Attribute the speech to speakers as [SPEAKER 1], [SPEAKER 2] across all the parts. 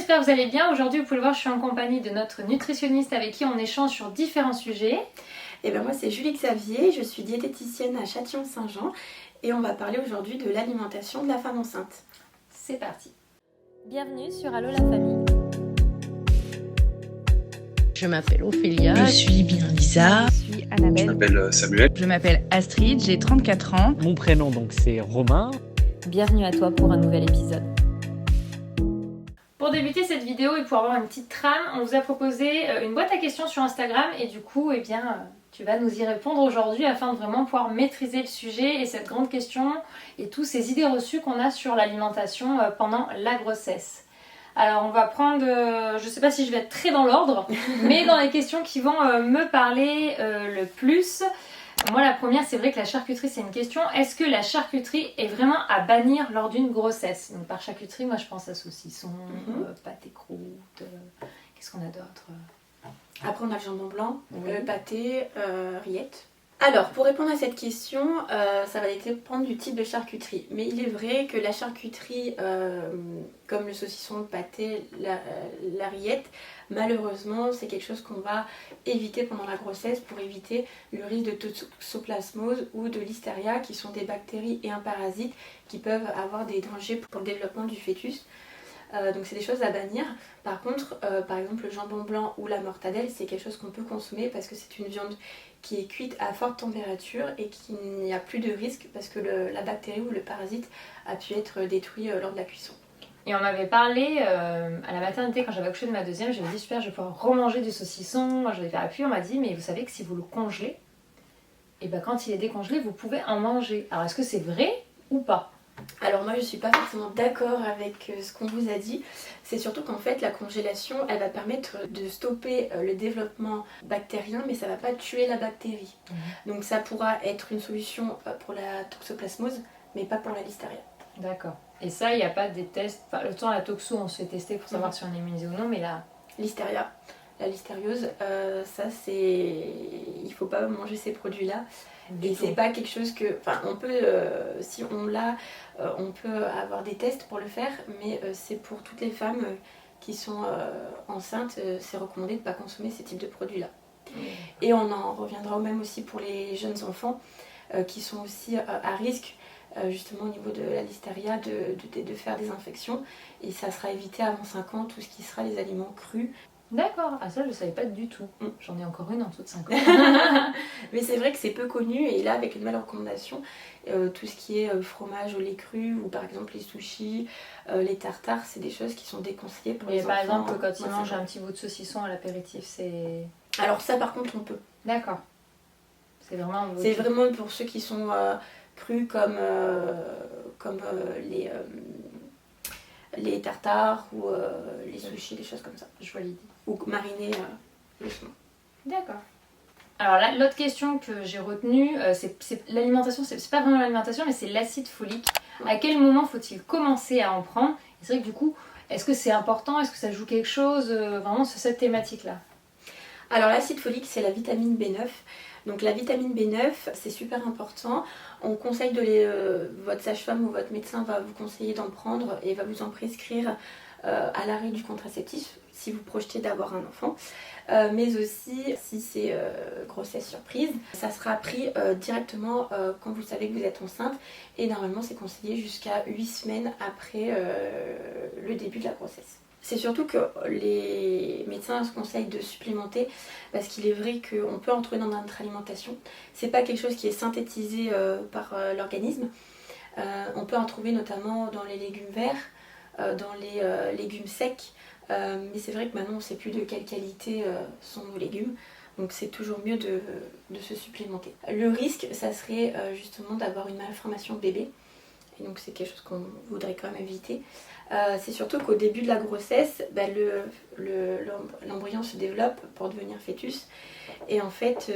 [SPEAKER 1] j'espère que vous allez bien. Aujourd'hui, vous pouvez le voir, je suis en compagnie de notre nutritionniste avec qui on échange sur différents sujets.
[SPEAKER 2] Et ben moi, c'est Julie Xavier, je suis diététicienne à Châtillon-Saint-Jean et on va parler aujourd'hui de l'alimentation de la femme enceinte.
[SPEAKER 1] C'est parti. Bienvenue sur Allo la famille.
[SPEAKER 3] Je m'appelle Ophélia.
[SPEAKER 4] Je suis bien Lisa.
[SPEAKER 3] Je suis Annabelle.
[SPEAKER 5] Je m'appelle Samuel.
[SPEAKER 3] Je m'appelle Astrid, j'ai 34 ans.
[SPEAKER 6] Mon prénom donc c'est Romain.
[SPEAKER 1] Bienvenue à toi pour un nouvel épisode. Pour débuter cette vidéo et pour avoir une petite trame, on vous a proposé une boîte à questions sur Instagram et du coup, tu vas nous y répondre aujourd'hui afin de vraiment pouvoir maîtriser le sujet et cette grande question et toutes ces idées reçues qu'on a sur l'alimentation pendant la grossesse. Alors on va prendre, je sais pas si je vais être très dans l'ordre, mais dans les questions qui vont me parler le plus. Moi la première, c'est vrai que la charcuterie c'est une question. Est-ce que la charcuterie est vraiment à bannir lors d'une grossesse? Donc par charcuterie, moi je pense à saucisson, pâté croûte, qu'est-ce qu'on a d'autre?
[SPEAKER 2] Après on a le jambon blanc,
[SPEAKER 1] Oui.
[SPEAKER 2] le pâté, rillettes. Alors pour répondre à cette question, ça va dépendre du type de charcuterie. Mais il est vrai que la charcuterie, comme le saucisson, le pâté, la rillette, malheureusement c'est quelque chose qu'on va éviter pendant la grossesse pour éviter le risque de toxoplasmose ou de listeria qui sont des bactéries et un parasite qui peuvent avoir des dangers pour le développement du fœtus. Donc c'est des choses à bannir. Par contre, par exemple le jambon blanc ou la mortadelle, c'est quelque chose qu'on peut consommer parce que c'est une viande qui est cuite à forte température et qu'il n'y a plus de risque parce que la bactérie ou le parasite a pu être détruit lors de la cuisson.
[SPEAKER 1] Et on m'avait parlé à la maternité quand j'avais accouché de ma deuxième, j'avais dit super, je vais pouvoir remanger du saucisson. Moi je vais faire appui, on m'a dit mais vous savez que si vous le congelez, et ben quand il est décongelé, vous pouvez en manger. Alors est-ce que c'est vrai ou pas?
[SPEAKER 2] Alors moi je suis pas forcément d'accord avec ce qu'on vous a dit. C'est surtout qu'en fait la congélation elle va permettre de stopper le développement bactérien mais ça va pas tuer la bactérie. Donc ça pourra être une solution pour la toxoplasmose mais pas pour la listeria.
[SPEAKER 1] D'accord. Et ça, il n'y a pas des tests. Enfin, le temps à la toxo, on se fait tester pour savoir si on est immunisé ou non, mais là.
[SPEAKER 2] Listeria, la listériose, ça c'est. Il faut pas manger ces produits-là. Et c'est pas quelque chose que. Enfin, on peut, si on l'a, on peut avoir des tests pour le faire, mais c'est pour toutes les femmes qui sont enceintes, c'est recommandé de ne pas consommer ces types de produits-là. Et on en reviendra au même aussi pour les jeunes enfants qui sont aussi à risque. Justement au niveau de la listeria, de faire des infections. Et ça sera évité avant 5 ans, tout ce qui sera les aliments crus.
[SPEAKER 1] D'accord, ah ça je ne savais pas du tout. J'en ai encore une en dessous de 5 ans.
[SPEAKER 2] Mais c'est vrai que c'est peu connu, et là avec une belle recommandation, tout ce qui est fromage au lait cru, ou par exemple les sushis, les tartares, c'est des choses qui sont déconseillées pour les enfants.
[SPEAKER 1] Et par exemple, quand ils mangent un petit bout de saucisson à l'apéritif, c'est...
[SPEAKER 2] Alors ça par contre on peut.
[SPEAKER 1] D'accord. C'est vraiment...
[SPEAKER 2] C'est vraiment pour ceux qui sont... crus comme les tartares ou les sushis, des choses comme ça.
[SPEAKER 1] Je vois l'idée.
[SPEAKER 2] Ou marinés doucement.
[SPEAKER 1] D'accord. Alors là, l'autre question que j'ai retenue, c'est l'alimentation, c'est pas vraiment l'alimentation, mais c'est l'acide folique. À quel moment faut-il commencer à en prendre? Et c'est vrai que du coup, est-ce que c'est important? Est-ce que ça joue quelque chose vraiment sur cette thématique-là?
[SPEAKER 2] Alors l'acide folique, c'est la vitamine B9. Donc la vitamine B9, c'est super important. On conseille votre sage-femme ou votre médecin va vous conseiller d'en prendre et va vous en prescrire à l'arrêt du contraceptif si vous projetez d'avoir un enfant. Mais aussi, si c'est grossesse surprise, ça sera pris directement quand vous savez que vous êtes enceinte. Et normalement, c'est conseillé jusqu'à 8 semaines après le début de la grossesse. C'est surtout que les médecins se conseillent de supplémenter parce qu'il est vrai qu'on peut en trouver dans notre alimentation. C'est pas quelque chose qui est synthétisé par l'organisme. On peut en trouver notamment dans les légumes verts, dans les légumes secs. Mais c'est vrai que maintenant on ne sait plus de quelle qualité sont nos légumes. Donc c'est toujours mieux de se supplémenter. Le risque, ça serait justement d'avoir une malformation bébé. Et donc c'est quelque chose qu'on voudrait quand même éviter. C'est surtout qu'au début de la grossesse, l'embryon se développe pour devenir fœtus. Et en fait,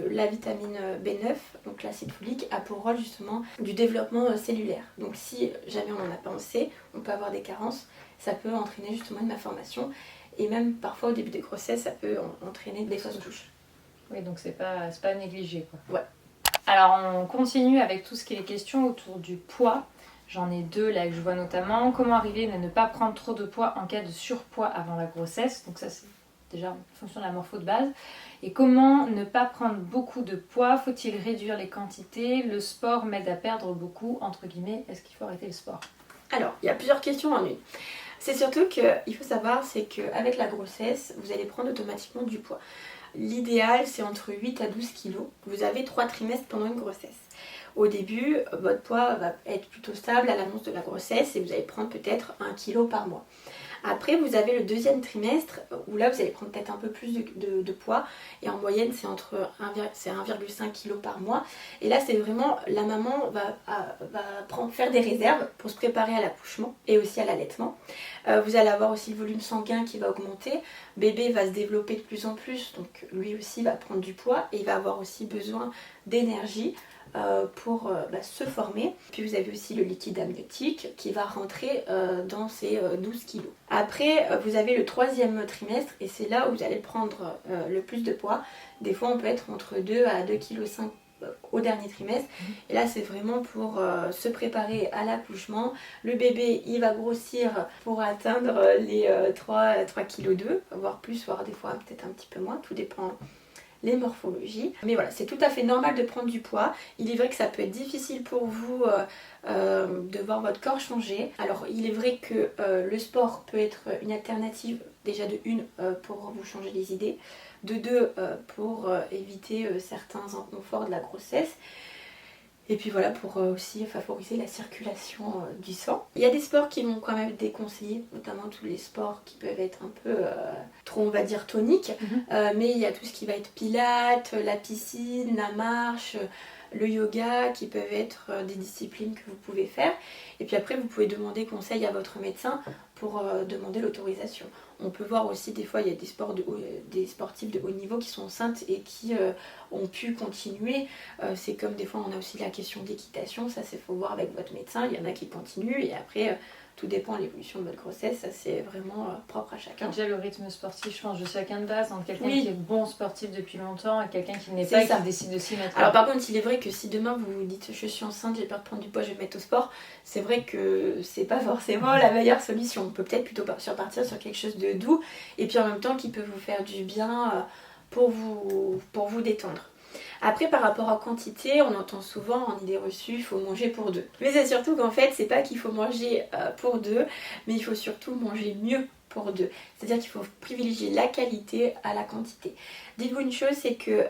[SPEAKER 2] la vitamine B9, donc l'acide folique, a pour rôle justement du développement cellulaire. Donc si jamais on n'en a pas assez, on peut avoir des carences. Ça peut entraîner justement une malformation. Et même parfois au début des grossesses, ça peut entraîner des fausses couches.
[SPEAKER 1] Oui, donc c'est pas à négliger, quoi.
[SPEAKER 2] Ouais.
[SPEAKER 1] Alors on continue avec tout ce qui est les questions autour du poids. J'en ai 2 là que je vois notamment. Comment arriver à ne pas prendre trop de poids en cas de surpoids avant la grossesse. Donc ça c'est déjà en fonction de la morpho de base. Et comment ne pas prendre beaucoup de poids? Faut-il réduire les quantités? Le sport m'aide à perdre beaucoup, entre guillemets. Est-ce qu'il faut arrêter le sport?
[SPEAKER 2] Alors, il y a plusieurs questions en une. C'est surtout qu'il faut savoir, c'est qu'avec la grossesse, vous allez prendre automatiquement du poids. L'idéal, c'est entre 8 à 12 kilos. Vous avez 3 trimestres pendant une grossesse. Au début, votre poids va être plutôt stable à l'annonce de la grossesse et vous allez prendre peut-être 1 kg par mois. Après, vous avez le deuxième trimestre où là, vous allez prendre peut-être un peu plus de poids. Et en moyenne, c'est entre 1,5 kg par mois. Et là, c'est vraiment, la maman va faire des réserves pour se préparer à l'accouchement et aussi à l'allaitement. Vous allez avoir aussi le volume sanguin qui va augmenter. Bébé va se développer de plus en plus, donc lui aussi va prendre du poids et il va avoir aussi besoin d'énergie pour se former. Puis vous avez aussi le liquide amniotique qui va rentrer dans ces 12 kilos. Après, vous avez le troisième trimestre et c'est là où vous allez prendre le plus de poids. Des fois, on peut être entre 2 à 2,5 kg au dernier trimestre. Et là, c'est vraiment pour se préparer à l'accouchement. Le bébé, il va grossir pour atteindre les 3,2 kg, voire plus, voire des fois peut-être un petit peu moins. Tout dépend les morphologies. Mais voilà, c'est tout à fait normal de prendre du poids. Il est vrai que ça peut être difficile pour vous de voir votre corps changer. Alors il est vrai que le sport peut être une alternative, déjà de une pour vous changer les idées, de deux pour éviter certains inconforts de la grossesse. Et puis voilà, pour aussi favoriser la circulation du sang. Il y a des sports qui vont quand même être déconseillés, notamment tous les sports qui peuvent être un peu trop, on va dire, toniques. Mais il y a tout ce qui va être pilates, la piscine, la marche, le yoga, qui peuvent être des disciplines que vous pouvez faire. Et puis après, vous pouvez demander conseil à votre médecin pour demander l'autorisation. On peut voir aussi des fois, il y a des sportifs de haut niveau qui sont enceintes et qui ont pu continuer. C'est comme des fois, on a aussi la question d'équitation. Ça, c'est faut voir avec votre médecin. Il y en a qui continuent et après, tout dépend de l'évolution de votre grossesse. Ça, c'est vraiment propre à chacun.
[SPEAKER 1] Déjà, le rythme sportif, je pense, de chacun de base, entre quelqu'un
[SPEAKER 2] Oui.
[SPEAKER 1] qui est bon sportif depuis longtemps et quelqu'un qui n'est
[SPEAKER 2] C'est
[SPEAKER 1] pas et
[SPEAKER 2] ça.
[SPEAKER 1] qui décide de s'y mettre.
[SPEAKER 2] Alors par contre, il est vrai que si demain vous vous dites je suis enceinte, j'ai peur de prendre du poids, je vais me mettre au sport, c'est vrai que c'est pas forcément la meilleure solution. On peut peut-être plutôt partir sur quelque chose de doux et puis en même temps qui peut vous faire du bien pour vous détendre. Après, par rapport à quantité, on entend souvent en idée reçue, il faut manger pour deux. Mais c'est surtout qu'en fait, c'est pas qu'il faut manger pour deux, mais il faut surtout manger mieux pour deux. C'est-à-dire qu'il faut privilégier la qualité à la quantité. Dites-vous une chose, c'est que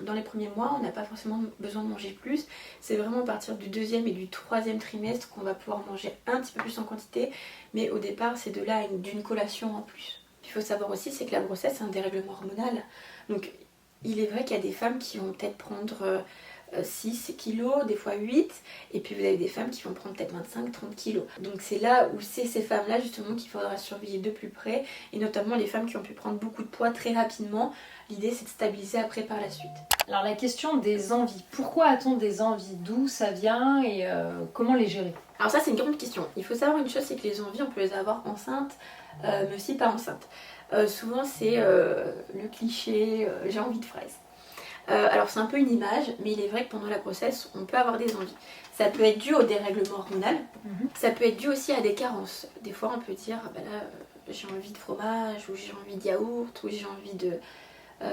[SPEAKER 2] dans les premiers mois, on n'a pas forcément besoin de manger plus. C'est vraiment à partir du deuxième et du troisième trimestre qu'on va pouvoir manger un petit peu plus en quantité. Mais au départ, c'est de là d'une collation en plus. Il faut savoir aussi, c'est que la grossesse, c'est un dérèglement hormonal. Donc, il est vrai qu'il y a des femmes qui vont peut-être prendre 6 kilos, des fois 8, et puis vous avez des femmes qui vont prendre peut-être 25-30 kilos. Donc c'est là où c'est ces femmes-là justement qu'il faudra surveiller de plus près, et notamment les femmes qui ont pu prendre beaucoup de poids très rapidement. L'idée, c'est de stabiliser après par la suite.
[SPEAKER 1] Alors la question des envies. Pourquoi a-t-on des envies? D'où ça vient et comment les gérer?
[SPEAKER 2] Alors ça, c'est une grande question. Il faut savoir une chose, c'est que les envies, on peut les avoir enceintes, mais aussi pas enceintes. Souvent, c'est le cliché j'ai envie de fraises. Alors c'est un peu une image, mais il est vrai que pendant la grossesse, on peut avoir des envies. Ça peut être dû au dérèglement hormonal, ça peut être dû aussi à des carences. Des fois, on peut dire, j'ai envie de fromage, ou j'ai envie de yaourt, ou j'ai envie de...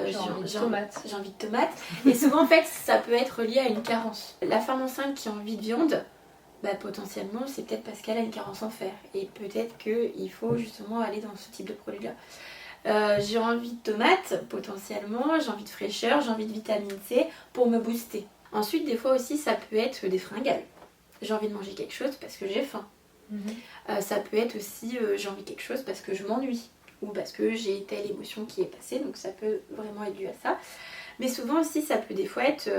[SPEAKER 1] j'ai envie de tomates.
[SPEAKER 2] J'ai envie de tomates. Et souvent, en fait, ça peut être lié à une carence. La femme enceinte qui a envie de viande, potentiellement, c'est peut-être parce qu'elle a une carence en fer. Et peut-être qu'il faut justement aller dans ce type de produit-là. J'ai envie de tomates, potentiellement, j'ai envie de fraîcheur, j'ai envie de vitamine C pour me booster. Ensuite, des fois aussi, ça peut être des fringales. J'ai envie de manger quelque chose parce que j'ai faim. Ça peut être aussi, j'ai envie de quelque chose parce que je m'ennuie. Ou parce que j'ai telle émotion qui est passée, donc ça peut vraiment être dû à ça. Mais souvent aussi, ça peut des fois être,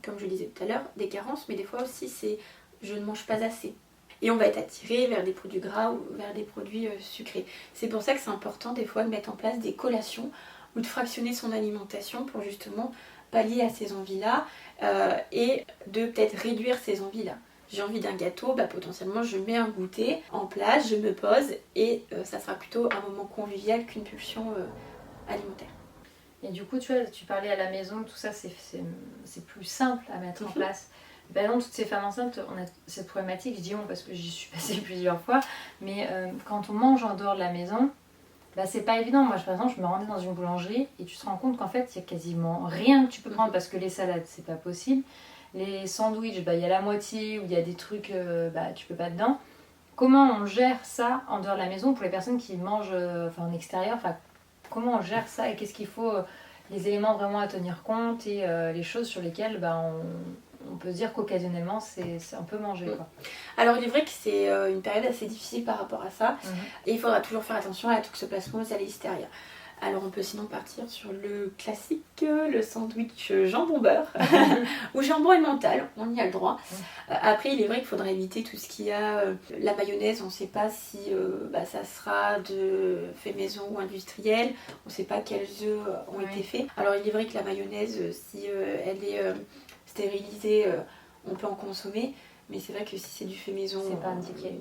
[SPEAKER 2] comme je disais tout à l'heure, des carences, mais des fois aussi, c'est je ne mange pas assez. Et on va être attiré vers des produits gras ou vers des produits sucrés. C'est pour ça que c'est important des fois de mettre en place des collations ou de fractionner son alimentation pour justement pallier à ces envies-là et de peut-être réduire ces envies-là. J'ai envie d'un gâteau, potentiellement je mets un goûter en place, je me pose et ça sera plutôt un moment convivial qu'une pulsion alimentaire.
[SPEAKER 1] Et du coup, tu vois, tu parlais à la maison, tout ça, c'est plus simple à mettre en place. Ben non, toutes ces femmes enceintes, on a cette problématique, je dis on parce que j'y suis passée plusieurs fois, mais quand on mange en dehors de la maison, bah, c'est pas évident. Moi, par exemple, je me rendais dans une boulangerie et tu te rends compte qu'en fait, il y a quasiment rien que tu peux prendre parce que les salades, c'est pas possible. Les sandwichs, bah, il y a la moitié ou il y a des trucs, bah, tu peux pas dedans. Comment on gère ça en dehors de la maison pour les personnes qui mangent en extérieur, comment on gère ça et qu'est-ce qu'il faut, les éléments vraiment à tenir compte et les choses sur lesquelles bah, on peut se dire qu'occasionnellement c'est un peu manger quoi.
[SPEAKER 2] Alors il est vrai que c'est une période assez difficile par rapport à ça et il faudra toujours faire attention à la toxoplasmose à l'extérieur. Alors on peut sinon partir sur le classique, le sandwich jambon beurre ou jambon et mental, on y a le droit. Après il est vrai qu'il faudra éviter tout ce qui a la mayonnaise, on ne sait pas si ça sera de fait maison ou industriel, on ne sait pas quels œufs ont été faits. Alors il est vrai que la mayonnaise, si elle est stérilisée, on peut en consommer, mais c'est vrai que si c'est du fait maison,
[SPEAKER 1] c'est pas indiqué.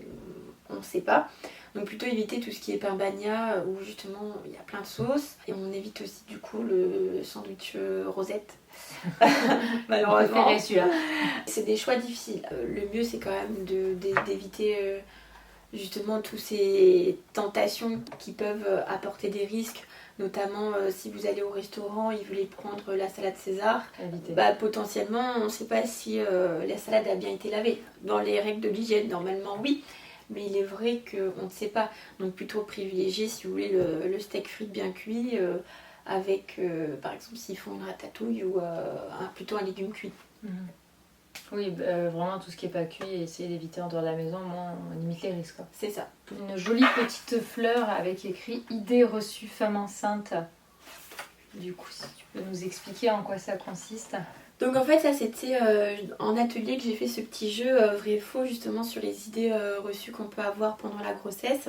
[SPEAKER 2] On ne sait pas. Donc plutôt éviter tout ce qui est pain bagna où justement il y a plein de sauces. Et on évite aussi du coup le sandwich rosette. Malheureusement. C'est des choix difficiles. Le mieux c'est quand même d'éviter justement toutes ces tentations qui peuvent apporter des risques. Notamment si vous allez au restaurant et vous voulez prendre la salade César, potentiellement on ne sait pas si la salade a bien été lavée. Dans les règles de l'hygiène, normalement oui. Mais il est vrai qu'on ne sait pas. Donc plutôt privilégier, si vous voulez, le steak frites bien cuit avec, par exemple, s'ils font une ratatouille ou plutôt un légume cuit.
[SPEAKER 1] Oui, vraiment tout ce qui n'est pas cuit, essayer d'éviter en dehors de la maison, moins on limite les risques. Quoi.
[SPEAKER 2] C'est ça.
[SPEAKER 1] Une jolie petite fleur avec écrit « Idée reçue femme enceinte ». Du coup, si tu peux nous expliquer en quoi ça consiste.
[SPEAKER 2] Donc en fait ça c'était en atelier que j'ai fait ce petit jeu vrai et faux justement sur les idées reçues qu'on peut avoir pendant la grossesse.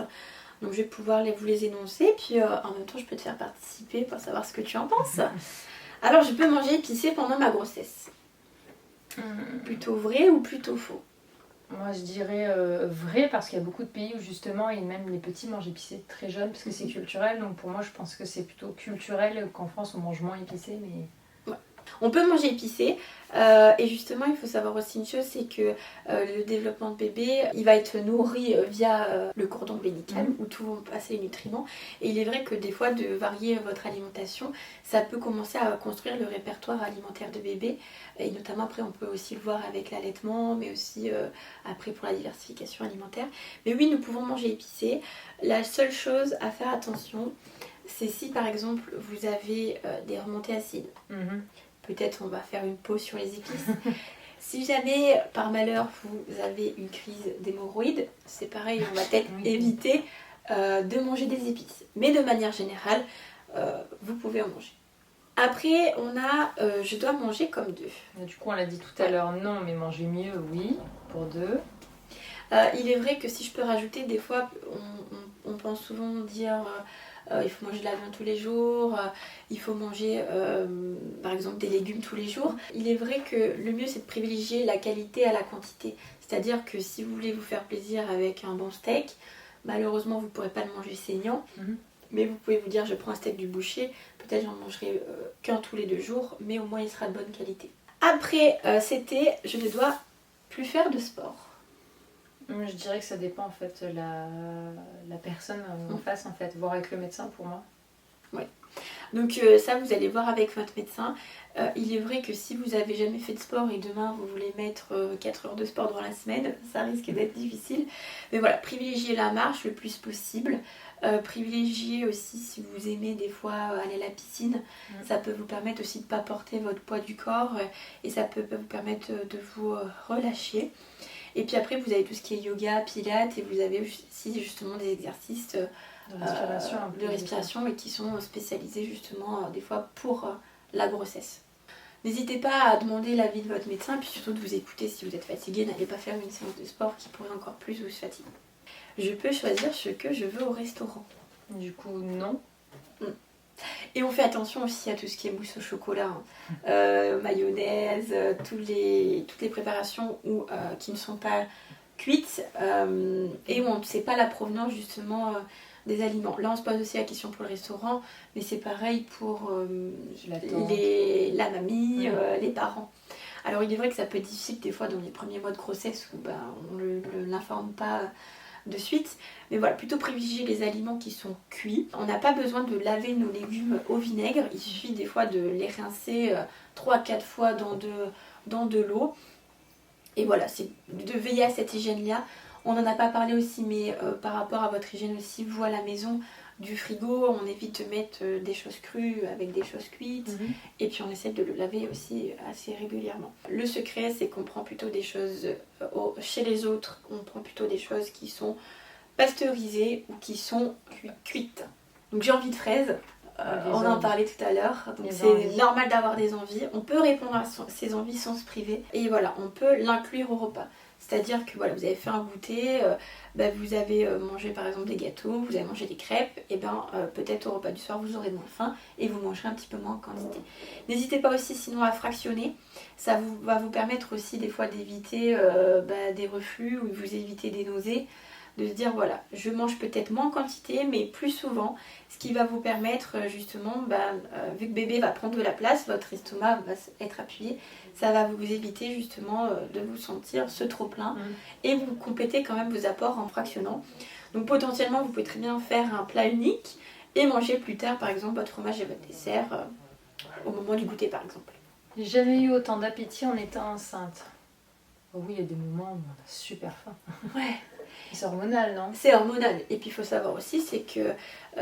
[SPEAKER 2] Donc je vais pouvoir vous les énoncer puis en même temps je peux te faire participer pour savoir ce que tu en penses. Alors je peux manger épicé pendant ma grossesse. Plutôt vrai ou plutôt faux?
[SPEAKER 1] Moi je dirais vrai parce qu'il y a beaucoup de pays où justement et même les petits mangent épicé très jeunes parce que c'est culturel. Donc pour moi je pense que c'est plutôt culturel qu'en France on mange moins épicé mais...
[SPEAKER 2] On peut manger épicé et justement il faut savoir aussi une chose, c'est que le développement de bébé il va être nourri via le cordon ombilical où tout va passer les nutriments et il est vrai que des fois de varier votre alimentation ça peut commencer à construire le répertoire alimentaire de bébé et notamment après on peut aussi le voir avec l'allaitement mais aussi après pour la diversification alimentaire. Mais oui nous pouvons manger épicé, la seule chose à faire attention c'est si par exemple vous avez des remontées acides. Peut-être on va faire une pause sur les épices. Si jamais par malheur vous avez une crise d'hémorroïdes, c'est pareil, on va peut-être éviter de manger des épices. Mais de manière générale, vous pouvez en manger. Après on a je dois manger comme 2.
[SPEAKER 1] Du coup on l'a dit tout à l'heure, non mais manger mieux, oui, pour 2.
[SPEAKER 2] Il est vrai que si je peux rajouter, des fois on pense souvent dire... il faut manger de la viande tous les jours, il faut manger par exemple des légumes tous les jours. Il est vrai que le mieux c'est de privilégier la qualité à la quantité. C'est-à-dire que si vous voulez vous faire plaisir avec un bon steak, malheureusement vous ne pourrez pas le manger saignant. Mais vous pouvez vous dire je prends un steak du boucher, peut-être j'en mangerai qu'un tous les 2 jours, mais au moins il sera de bonne qualité. Après c'était je ne dois plus faire de sport.
[SPEAKER 1] Je dirais que ça dépend en fait de la personne en face en fait, voir avec le médecin pour moi.
[SPEAKER 2] Oui. Donc ça vous allez voir avec votre médecin. Il est vrai que si vous avez jamais fait de sport et demain vous voulez mettre 4 heures de sport dans la semaine, ça risque d'être difficile. Mais voilà, privilégiez la marche le plus possible. Privilégiez aussi si vous aimez des fois aller à la piscine. Ça peut vous permettre aussi de ne pas porter votre poids du corps et ça peut vous permettre de vous relâcher. Et puis après vous avez tout ce qui est yoga, pilates et vous avez aussi justement des exercices de respiration et qui sont spécialisés justement des fois pour la grossesse. N'hésitez pas à demander l'avis de votre médecin et puis surtout de vous écouter si vous êtes fatigué, n'allez pas faire une séance de sport qui pourrait encore plus vous fatiguer. Je peux choisir ce que je veux au restaurant.
[SPEAKER 1] Du coup non.
[SPEAKER 2] Et on fait attention aussi à tout ce qui est mousse au chocolat, mayonnaise, toutes les préparations qui ne sont pas cuites et où on ne sait pas la provenance justement des aliments. Là on se pose aussi la question pour le restaurant, mais c'est pareil pour la mamie, les parents. Alors il est vrai que ça peut être difficile des fois dans les premiers mois de grossesse où on ne l'informe pas de suite. Mais voilà, plutôt privilégier les aliments qui sont cuits. On n'a pas besoin de laver nos légumes au vinaigre. Il suffit des fois de les rincer 3 à 4 fois dans de l'eau. Et voilà, c'est de veiller à cette hygiène-là. On n'en a pas parlé aussi, mais par rapport à votre hygiène aussi, vous à la maison, du frigo, on évite de mettre des choses crues avec des choses cuites. Et puis on essaie de le laver aussi assez régulièrement. Le secret, c'est qu'on prend plutôt des choses chez les autres, on prend plutôt des choses qui sont pasteurisées ou qui sont cuites. Donc j'ai envie de fraises. On en parlait tout à l'heure, donc c'est normal d'avoir des envies. On peut répondre à ses envies sans se priver. Et voilà, on peut l'inclure au repas. C'est-à-dire que voilà, vous avez fait un goûter, vous avez mangé par exemple des gâteaux, vous avez mangé des crêpes, et peut-être au repas du soir vous aurez moins faim et vous mangerez un petit peu moins en quantité. N'hésitez pas aussi sinon à fractionner, ça va vous permettre aussi des fois d'éviter des reflux ou vous éviter des nausées. De se dire voilà, je mange peut-être moins en quantité mais plus souvent, ce qui va vous permettre justement, vu que bébé va prendre de la place, votre estomac va être appuyé, ça va vous éviter justement de vous sentir ce trop plein et vous complétez quand même vos apports en fractionnant. Donc potentiellement vous pouvez très bien faire un plat unique et manger plus tard par exemple votre fromage et votre dessert au moment du goûter par exemple.
[SPEAKER 1] J'ai jamais eu autant d'appétit en étant enceinte. Oh oui, il y a des moments où on a super faim.
[SPEAKER 2] Ouais.
[SPEAKER 1] C'est hormonal, non?
[SPEAKER 2] C'est hormonal. Et puis il faut savoir aussi, c'est que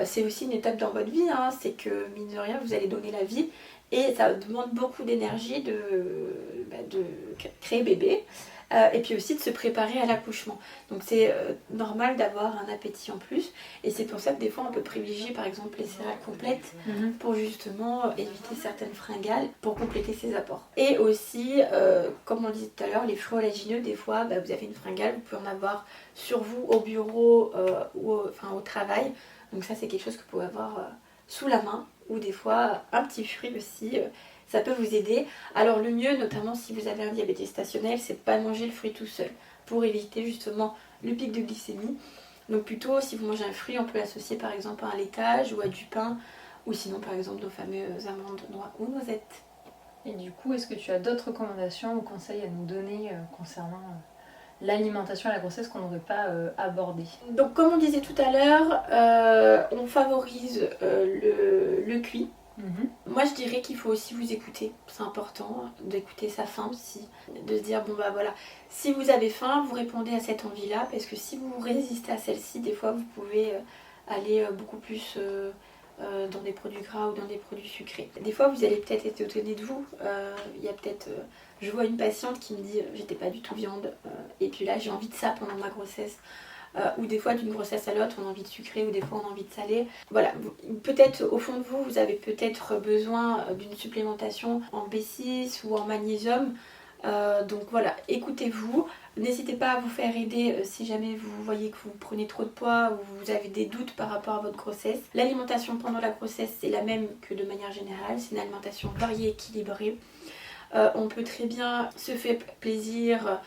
[SPEAKER 2] c'est aussi une étape dans votre vie. C'est que mine de rien, vous allez donner la vie. Et ça demande beaucoup d'énergie de créer bébé. Et puis aussi de se préparer à l'accouchement. Donc c'est normal d'avoir un appétit en plus. Et c'est pour ça que des fois on peut privilégier par exemple les céréales complètes pour justement éviter certaines fringales, pour compléter ses apports. Et aussi, comme on le disait tout à l'heure, les fruits oléagineux, des fois vous avez une fringale, vous pouvez en avoir sur vous au bureau ou au travail. Donc ça c'est quelque chose que vous pouvez avoir sous la main. Ou des fois un petit fruit aussi. Ça peut vous aider. Alors le mieux, notamment si vous avez un diabète gestationnel, c'est de ne pas manger le fruit tout seul pour éviter justement le pic de glycémie. Donc plutôt si vous mangez un fruit, on peut l'associer par exemple à un laitage ou à du pain ou sinon par exemple nos fameuses amandes, noix ou noisettes.
[SPEAKER 1] Et du coup, est-ce que tu as d'autres recommandations ou conseils à nous donner concernant l'alimentation à la grossesse qu'on n'aurait pas abordé?
[SPEAKER 2] Donc comme on disait tout à l'heure, on favorise le cuit. Moi je dirais qu'il faut aussi vous écouter, c'est important d'écouter sa faim aussi, de se dire voilà, si vous avez faim vous répondez à cette envie là parce que si vous résistez à celle-ci des fois vous pouvez aller beaucoup plus dans des produits gras ou dans des produits sucrés. Des fois vous allez peut-être être étonné de vous, il y a peut-être, je vois une patiente qui me dit j'étais pas du tout viande et puis là j'ai envie de ça pendant ma grossesse. Ou des fois d'une grossesse à l'autre on a envie de sucrer ou des fois on a envie de saler. Voilà, peut-être au fond de vous, vous avez peut-être besoin d'une supplémentation en B6 ou en magnésium. Donc voilà, écoutez-vous. N'hésitez pas à vous faire aider si jamais vous voyez que vous prenez trop de poids ou vous avez des doutes par rapport à votre grossesse. L'alimentation pendant la grossesse c'est la même que de manière générale, c'est une alimentation variée, équilibrée. On peut très bien se faire plaisir.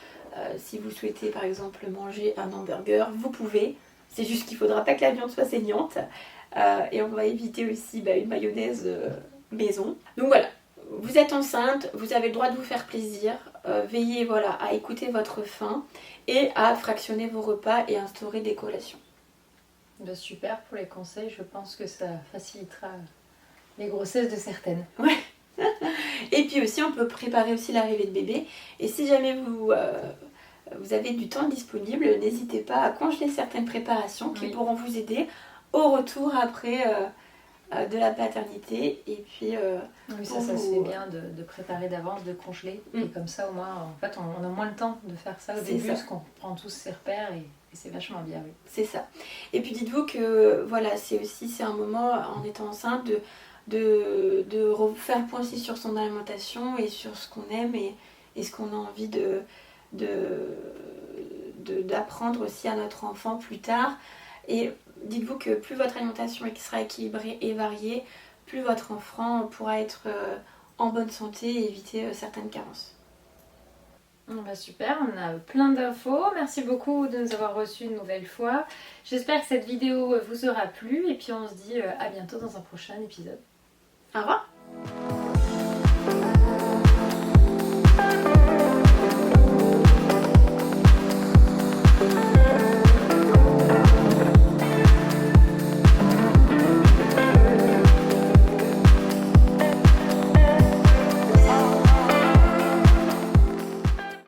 [SPEAKER 2] Si vous souhaitez par exemple manger un hamburger, vous pouvez. C'est juste qu'il ne faudra pas que la viande soit saignante. Et on va éviter aussi une mayonnaise maison. Donc voilà, vous êtes enceinte, vous avez le droit de vous faire plaisir. Veillez à écouter votre faim et à fractionner vos repas et instaurer des collations.
[SPEAKER 1] Super pour les conseils, je pense que ça facilitera les grossesses de certaines.
[SPEAKER 2] Ouais. Et puis aussi on peut préparer aussi l'arrivée de bébé. Et si jamais vous avez du temps disponible, n'hésitez pas à congeler certaines préparations qui pourront vous aider au retour après de la paternité. Et puis
[SPEAKER 1] oui, ça se fait bien de préparer d'avance, de congeler. Et comme ça au moins en fait on a moins le temps de faire ça au début parce qu'on prend tous ses repères et c'est vachement bien. Oui.
[SPEAKER 2] C'est ça. Et puis dites-vous que voilà, c'est un moment en étant enceinte de refaire le point aussi sur son alimentation et sur ce qu'on aime et ce qu'on a envie d'apprendre aussi à notre enfant plus tard. Et dites-vous que plus votre alimentation sera équilibrée et variée, plus votre enfant pourra être en bonne santé et éviter certaines carences.
[SPEAKER 1] Super, on a plein d'infos. Merci beaucoup de nous avoir reçus une nouvelle fois. J'espère que cette vidéo vous aura plu et puis on se dit à bientôt dans un prochain épisode.
[SPEAKER 2] Au revoir.